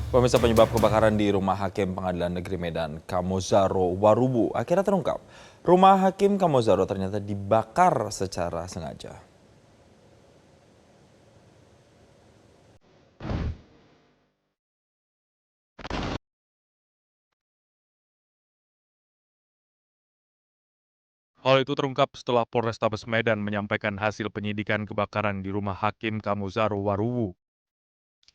Pemirsa, penyebab kebakaran di rumah Hakim Pengadilan Negeri Medan, Kamozaro Warubu, akhirnya terungkap. Rumah Hakim Kamozaro ternyata dibakar secara sengaja. Hal itu terungkap setelah Polrestabes Medan menyampaikan hasil penyidikan kebakaran di rumah Hakim Kamuzaro Waruwu.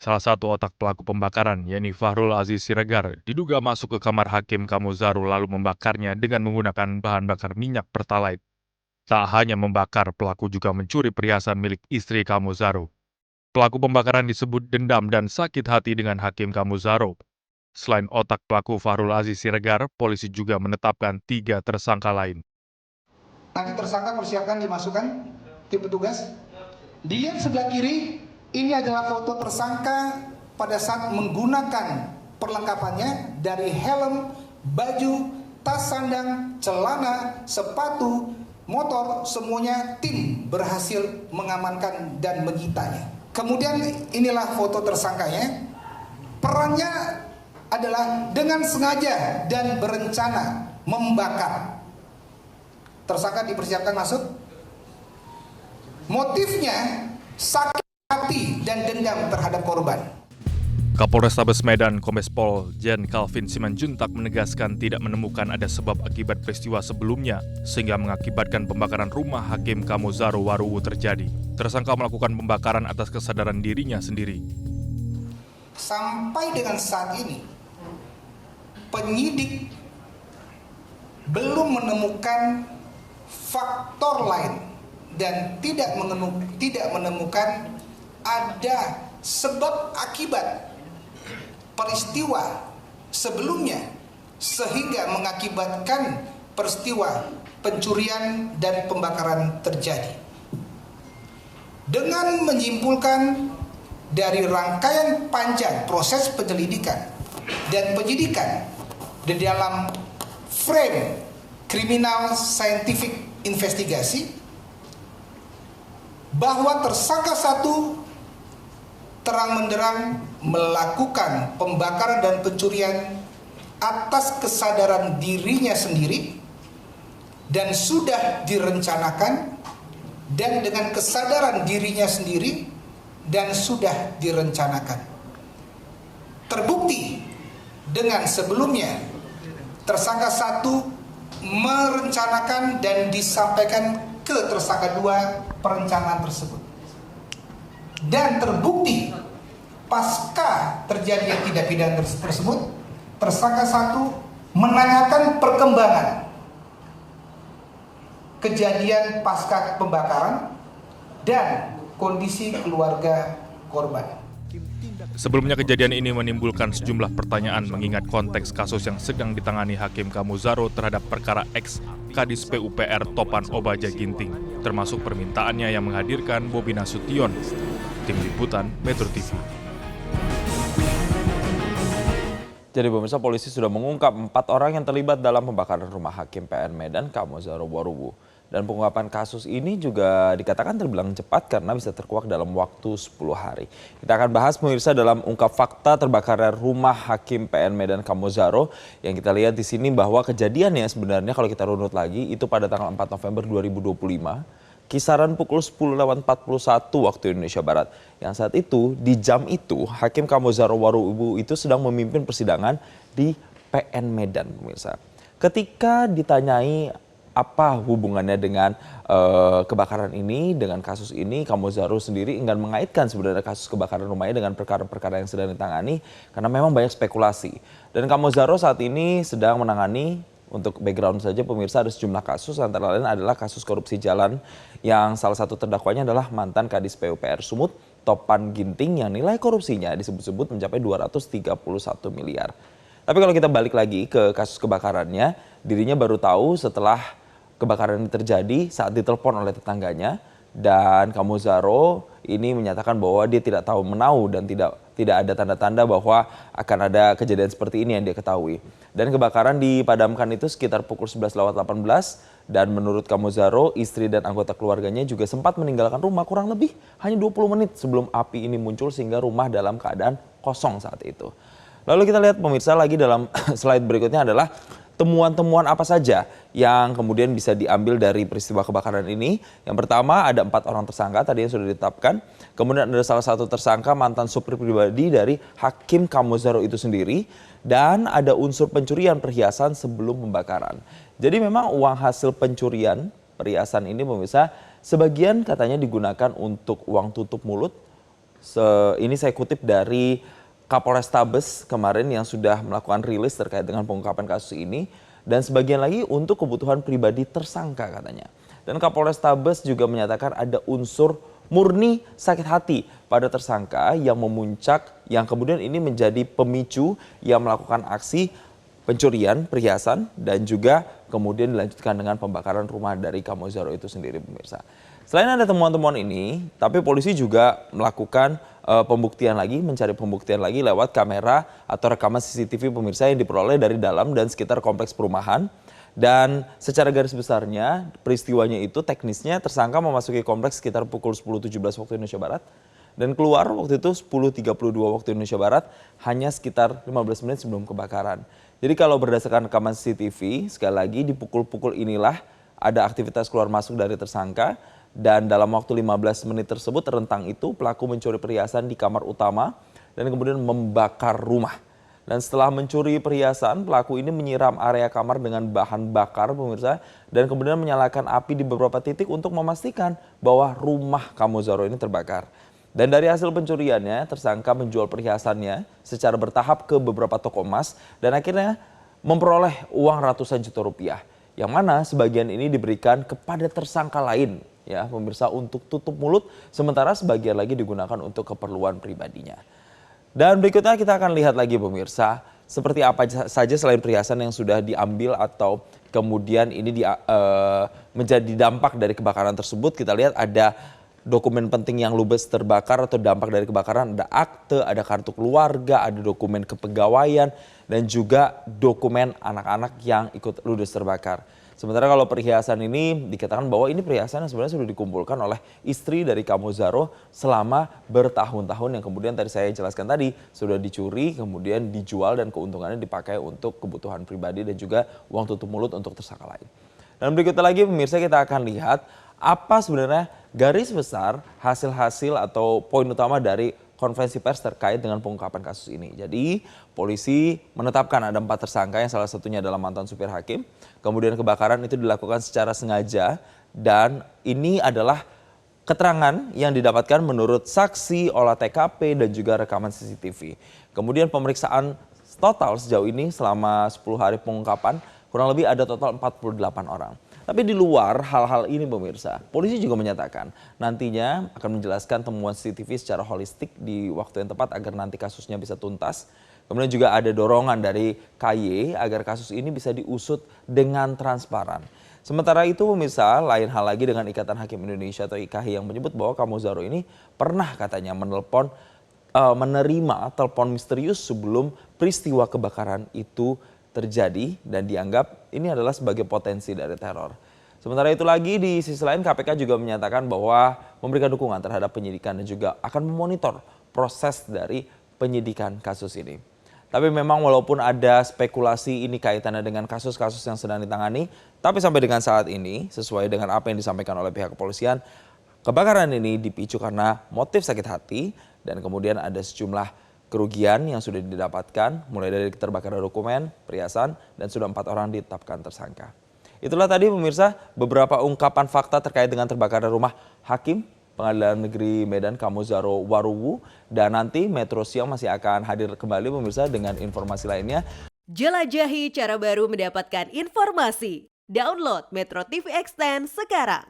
Salah satu otak pelaku pembakaran, yakni Fahrul Aziz Siregar, diduga masuk ke kamar Hakim Kamuzaro lalu membakarnya dengan menggunakan bahan bakar minyak Pertalite. Tak hanya membakar, pelaku juga mencuri perhiasan milik istri Kamuzaro. Pelaku pembakaran disebut dendam dan sakit hati dengan Hakim Kamuzaro. Selain otak pelaku Fahrul Aziz Siregar, polisi juga menetapkan 3 tersangka lain. Nanti tersangka persiapkan dimasukkan tim petugas. Dilihat sebelah kiri, ini adalah foto tersangka pada saat menggunakan perlengkapannya dari helm, baju, tas sandang, celana, sepatu, motor, semuanya tim berhasil mengamankan dan menyitanya. Kemudian inilah foto tersangkanya. Perannya adalah dengan sengaja dan berencana membakar. Tersangka dipersiapkan masuk. Motifnya sakit hati dan dendam terhadap korban. Kapolrestabes Medan Kombes Pol Jen Calvin Simanjuntak menegaskan tidak menemukan ada sebab akibat peristiwa sebelumnya sehingga mengakibatkan pembakaran rumah Hakim Kamuzaro Waruwu terjadi. Tersangka melakukan pembakaran atas kesadaran dirinya sendiri. Sampai dengan saat ini penyidik belum menemukan faktor lain dan tidak menemukan ada sebab akibat peristiwa sebelumnya sehingga mengakibatkan peristiwa pencurian dan pembakaran terjadi. Dengan menyimpulkan dari rangkaian panjang proses penyelidikan dan penyidikan di dalam frame kriminal scientific investigasi, bahwa tersangka satu terang-benderang melakukan pembakaran dan pencurian atas kesadaran dirinya sendiri dan sudah direncanakan, dan dengan kesadaran dirinya sendiri dan sudah direncanakan. Terbukti dengan sebelumnya tersangka satu merencanakan dan disampaikan ke tersangka dua perencanaan tersebut. Dan terbukti pasca terjadinya tindak pidana tersebut, tersangka satu menanyakan perkembangan kejadian pasca pembakaran dan kondisi keluarga korban. Sebelumnya kejadian ini menimbulkan sejumlah pertanyaan mengingat konteks kasus yang sedang ditangani Hakim Kamuzaro terhadap perkara ex Kadis PUPR Topan Obaja Ginting, termasuk permintaannya yang menghadirkan Bobi Nasution. Tim Liputan Metro TV. Jadi pemirsa, polisi sudah mengungkap 4 orang yang terlibat dalam pembakaran rumah Hakim PN Medan Kamozaro Waruwu. Dan pengungkapan kasus ini juga dikatakan terbilang cepat karena bisa terkuak dalam waktu 10 hari. Kita akan bahas pemirsa dalam ungkap fakta terbakarnya rumah Hakim PN Medan Kamozaro. Yang kita lihat di sini bahwa kejadiannya sebenarnya kalau kita runut lagi itu pada tanggal 4 November 2025. Kisaran pukul 10.41 waktu Indonesia Barat. Yang saat itu, di jam itu, Hakim Kamozaro Waruwu itu sedang memimpin persidangan di PN Medan, pemirsa. Ketika ditanyai apa hubungannya dengan kebakaran ini, dengan kasus ini, Kamozaro sendiri enggan mengaitkan sebenarnya kasus kebakaran rumahnya dengan perkara-perkara yang sedang ditangani, karena memang banyak spekulasi. Dan Kamozaro saat ini sedang menangani, untuk background saja pemirsa, ada sejumlah kasus, antara lain adalah kasus korupsi jalan yang salah satu terdakwanya adalah mantan Kadis PUPR Sumut, Topan Ginting, yang nilai korupsinya disebut-sebut mencapai 231 miliar. Tapi kalau kita balik lagi ke kasus kebakarannya, dirinya baru tahu setelah kebakaran ini terjadi saat ditelepon oleh tetangganya, dan Kamozaro ini menyatakan bahwa dia tidak tahu menau dan tidak ada tanda-tanda bahwa akan ada kejadian seperti ini yang dia ketahui. Dan kebakaran dipadamkan itu sekitar pukul 11.18, dan menurut Kamozaro, istri dan anggota keluarganya juga sempat meninggalkan rumah kurang lebih hanya 20 menit sebelum api ini muncul sehingga rumah dalam keadaan kosong saat itu. Lalu kita lihat pemirsa lagi dalam slide berikutnya adalah temuan-temuan apa saja yang kemudian bisa diambil dari peristiwa kebakaran ini. Yang pertama ada 4 orang tersangka tadi yang sudah ditetapkan. Kemudian ada salah satu tersangka mantan supir pribadi dari Hakim Kamozaro itu sendiri. Dan ada unsur pencurian perhiasan sebelum pembakaran. Jadi memang uang hasil pencurian perhiasan ini pemirsa sebagian katanya digunakan untuk uang tutup mulut. Ini saya kutip dari Kapolrestabes kemarin yang sudah melakukan rilis terkait dengan pengungkapan kasus ini. Dan sebagian lagi untuk kebutuhan pribadi tersangka katanya. Dan Kapolrestabes juga menyatakan ada unsur murni sakit hati pada tersangka yang memuncak yang kemudian ini menjadi pemicu yang melakukan aksi pencurian perhiasan dan juga kemudian dilanjutkan dengan pembakaran rumah dari Kamozaro itu sendiri pemirsa. Selain ada temuan-temuan ini, tapi polisi juga melakukan pembuktian lagi, mencari pembuktian lagi lewat kamera atau rekaman CCTV pemirsa yang diperoleh dari dalam dan sekitar kompleks perumahan. Dan secara garis besarnya peristiwanya itu teknisnya tersangka memasuki kompleks sekitar pukul 10.17 waktu Indonesia Barat. Dan keluar waktu itu 10.32 waktu Indonesia Barat hanya sekitar 15 menit sebelum kebakaran. Jadi kalau berdasarkan rekaman CCTV, sekali lagi di pukul-pukul inilah ada aktivitas keluar masuk dari tersangka. Dan dalam waktu 15 menit tersebut rentang itu pelaku mencuri perhiasan di kamar utama dan kemudian membakar rumah. Dan setelah mencuri perhiasan, pelaku ini menyiram area kamar dengan bahan bakar pemirsa dan kemudian menyalakan api di beberapa titik untuk memastikan bahwa rumah Kamozaro ini terbakar. Dan dari hasil pencuriannya, tersangka menjual perhiasannya secara bertahap ke beberapa toko emas dan akhirnya memperoleh uang ratusan juta rupiah. Yang mana sebagian ini diberikan kepada tersangka lain ya pemirsa untuk tutup mulut, sementara sebagian lagi digunakan untuk keperluan pribadinya. Dan berikutnya kita akan lihat lagi pemirsa, seperti apa saja selain perhiasan yang sudah diambil atau kemudian ini menjadi dampak dari kebakaran tersebut. Kita lihat ada dokumen penting yang ludes terbakar atau dampak dari kebakaran, ada akte, ada kartu keluarga, ada dokumen kepegawaian, dan juga dokumen anak-anak yang ikut ludes terbakar. Sementara kalau perhiasan ini dikatakan bahwa ini perhiasan yang sebenarnya sudah dikumpulkan oleh istri dari Kamozaro selama bertahun-tahun yang kemudian tadi saya jelaskan tadi sudah dicuri, kemudian dijual dan keuntungannya dipakai untuk kebutuhan pribadi dan juga uang tutup mulut untuk tersangka lain. Dan berikutnya lagi pemirsa kita akan lihat apa sebenarnya garis besar hasil-hasil atau poin utama dari konferensi pers terkait dengan pengungkapan kasus ini. Jadi polisi menetapkan ada 4 tersangka yang salah satunya adalah mantan supir Hakim. Kemudian kebakaran itu dilakukan secara sengaja dan ini adalah keterangan yang didapatkan menurut saksi olah TKP dan juga rekaman CCTV. Kemudian pemeriksaan total sejauh ini selama 10 hari pengungkapan kurang lebih ada total 48 orang. Tapi di luar hal-hal ini pemirsa, polisi juga menyatakan nantinya akan menjelaskan temuan CCTV secara holistik di waktu yang tepat agar nanti kasusnya bisa tuntas. Kemudian juga ada dorongan dari KY agar kasus ini bisa diusut dengan transparan. Sementara itu pemirsa, lain hal lagi dengan Ikatan Hakim Indonesia atau IKHI yang menyebut bahwa Kamozaro ini pernah katanya menerima telepon misterius sebelum peristiwa kebakaran itu terjadi dan dianggap ini adalah sebagai potensi dari teror. Sementara itu lagi di sisi lain KPK juga menyatakan bahwa memberikan dukungan terhadap penyidikan dan juga akan memonitor proses dari penyidikan kasus ini. Tapi memang walaupun ada spekulasi ini kaitannya dengan kasus-kasus yang sedang ditangani, tapi sampai dengan saat ini sesuai dengan apa yang disampaikan oleh pihak kepolisian, kebakaran ini dipicu karena motif sakit hati dan kemudian ada sejumlah kerugian yang sudah didapatkan mulai dari keterbakaran dokumen, perhiasan, dan sudah 4 orang ditetapkan tersangka. Itulah tadi pemirsa beberapa ungkapan fakta terkait dengan terbakaran rumah Hakim Pengadilan Negeri Medan Kamozaro Waruwu dan nanti Metro Siang masih akan hadir kembali pemirsa dengan informasi lainnya. Jelajahi cara baru mendapatkan informasi. Download Metro TV Extend sekarang.